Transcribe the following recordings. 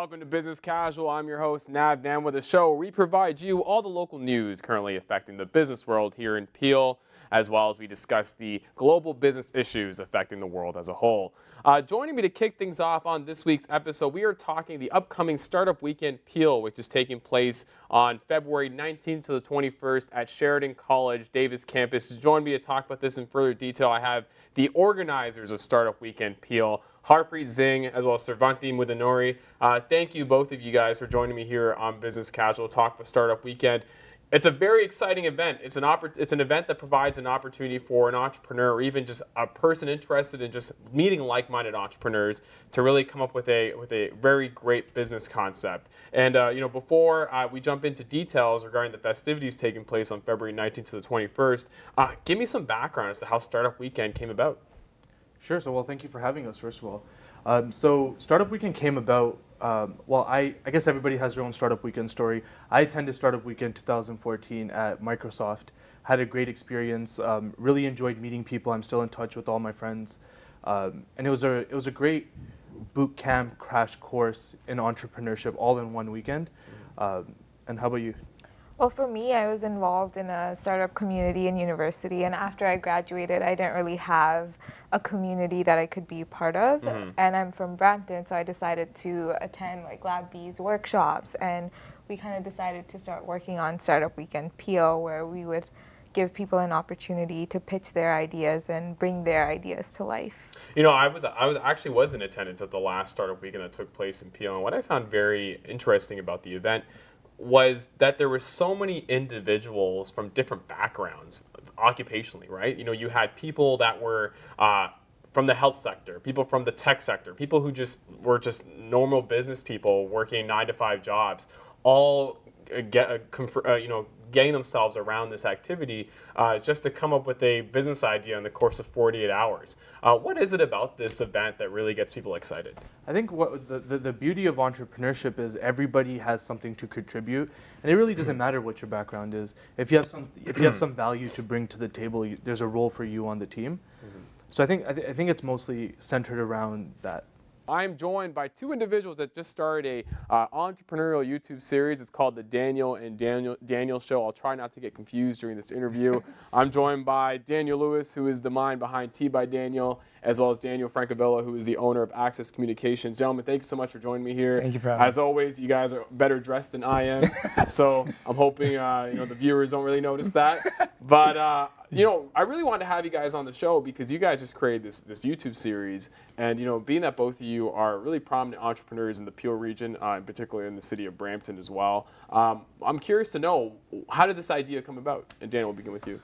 Welcome to Business Casual. I'm your host, Nav Nanwa, the show where we provide you all the local news currently affecting the business world here in Peel, as well as we discuss the global business issues affecting the world as a whole. Joining me to kick things off on this week's episode, we are talking the upcoming Startup Weekend Peel, which is taking place on February 19th to the 21st at Sheridan College, Davis campus. To join me to talk about this in further detail, I have the organizers of Startup Weekend Peel, Harpreet, Zingh, as well as Sravanti, Mudunuri. Thank you, both of you guys, for joining me here on Business Casual Talk about Startup Weekend. It's a very exciting event. It's an event that provides an opportunity for an entrepreneur or even just a person interested in just meeting like-minded entrepreneurs to really come up with a very great business concept. And before we jump into details regarding the festivities taking place on February 19th to the 21st, give me some background as to how Startup Weekend came about. Sure. So, thank you for having us, first of all. So, Startup Weekend came about, I guess everybody has their own Startup Weekend story. I attended Startup Weekend 2014 at Microsoft, had a great experience, really enjoyed meeting people. I'm still in touch with all my friends. And it was a great boot camp crash course in entrepreneurship all in one weekend. And how about you? Well, for me, I was involved in a startup community in university, and after I graduated, I didn't really have a community that I could be part of. Mm-hmm. And I'm from Brampton, so I decided to attend like Lab B's workshops, and we kind of decided to start working on Startup Weekend Peel, where we would give people an opportunity to pitch their ideas and bring their ideas to life. You know, I actually was in attendance at the last Startup Weekend that took place in Peel, and what I found very interesting about the event was that there were so many individuals from different backgrounds, occupationally, right? You know, you had people that were from the health sector, people from the tech sector, people who were just normal business people working 9-to-5 jobs, all getting themselves around this activity just to come up with a business idea in the course of 48 hours. What is it about this event that really gets people excited? I think what the beauty of entrepreneurship is everybody has something to contribute, and it really doesn't matter what your background is. If you have some value to bring to the table, there's a role for you on the team. Mm-hmm. So I think it's mostly centered around that. I'm joined by two individuals that just started a entrepreneurial YouTube series. It's called the Daniel and Daniel Show. I'll try not to get confused during this interview. I'm joined by Daniel Lewis, who is the mind behind Tea by Daniel, as well as Daniel Francavilla, who is the owner of Access Communications. Gentlemen, thank you so much for joining me here. Thank you for having me. As always, you guys are better dressed than I am, so I'm hoping the viewers don't really notice that. But I really wanted to have you guys on the show because you guys just created this YouTube series, and being that both of you are really prominent entrepreneurs in the Peel region, in particular in the city of Brampton as well. I'm curious to know, how did this idea come about? And Daniel, we'll begin with you.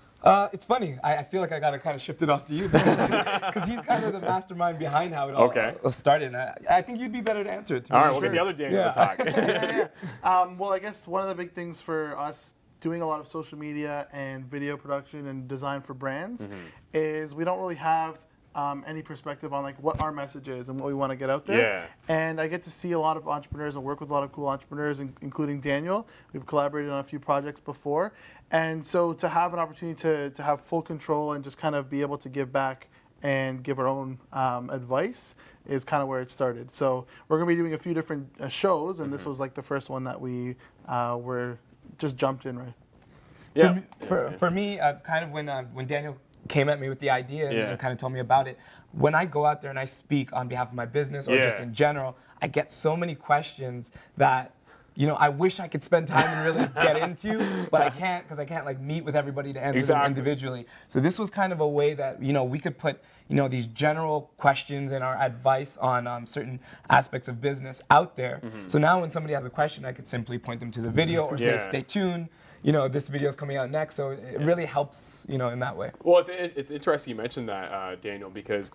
It's funny. I feel like I got to kind of shift it off to you because he's kind of the mastermind behind how it all started. And I think you'd be better to answer it. All right, we'll get the other Daniel to talk. Well, I guess one of the big things for us doing a lot of social media and video production and design for brands is we don't really have any perspective on like what our message is and what we want to get out there. Yeah. And I get to see a lot of entrepreneurs and work with a lot of cool entrepreneurs, including Daniel. We've collaborated on a few projects before. And so to have an opportunity to have full control and just kind of be able to give back and give our own advice is kind of where it started. So we're going to be doing a few different shows, and this was like the first one that we were just jumped in with. Yeah. For me, kind of when Daniel came at me with the idea and kind of told me about it, when I go out there and I speak on behalf of my business or just in general, I get so many questions that I wish I could spend time and really get into, but I can't because I can't like meet with everybody to answer them individually. So this was kind of a way that we could put these general questions and our advice on certain aspects of business out there. So now when somebody has a question, I could simply point them to the video or say, stay tuned. This video is coming out next, so it really helps, in that way. Well, it's interesting you mentioned that, Daniel, because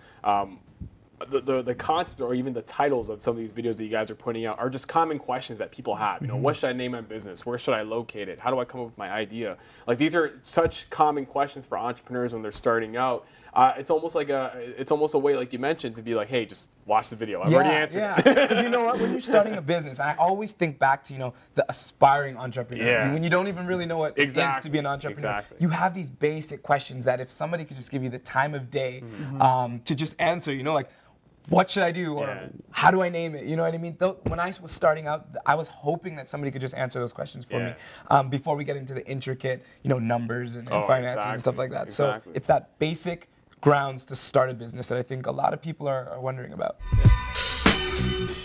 the concept or even the titles of some of these videos that you guys are putting out are just common questions that people have. What should I name my business? Where should I locate it? How do I come up with my idea? Like, these are such common questions for entrepreneurs when they're starting out. It's almost a way, like you mentioned, to be like, hey, just watch the video. I've already answered it. Because you know what? When you're starting a business, I always think back to the aspiring entrepreneur. Yeah. When you don't even really know what it is to be an entrepreneur, you have these basic questions that if somebody could just give you the time of day to just answer, like, what should I do? Or Yeah. how do I name it? You know what I mean? When I was starting out, I was hoping that somebody could just answer those questions for me before we get into the intricate, numbers and finances and stuff like that. Exactly. So it's that basic grounds to start a business that I think a lot of people are wondering about. Yeah.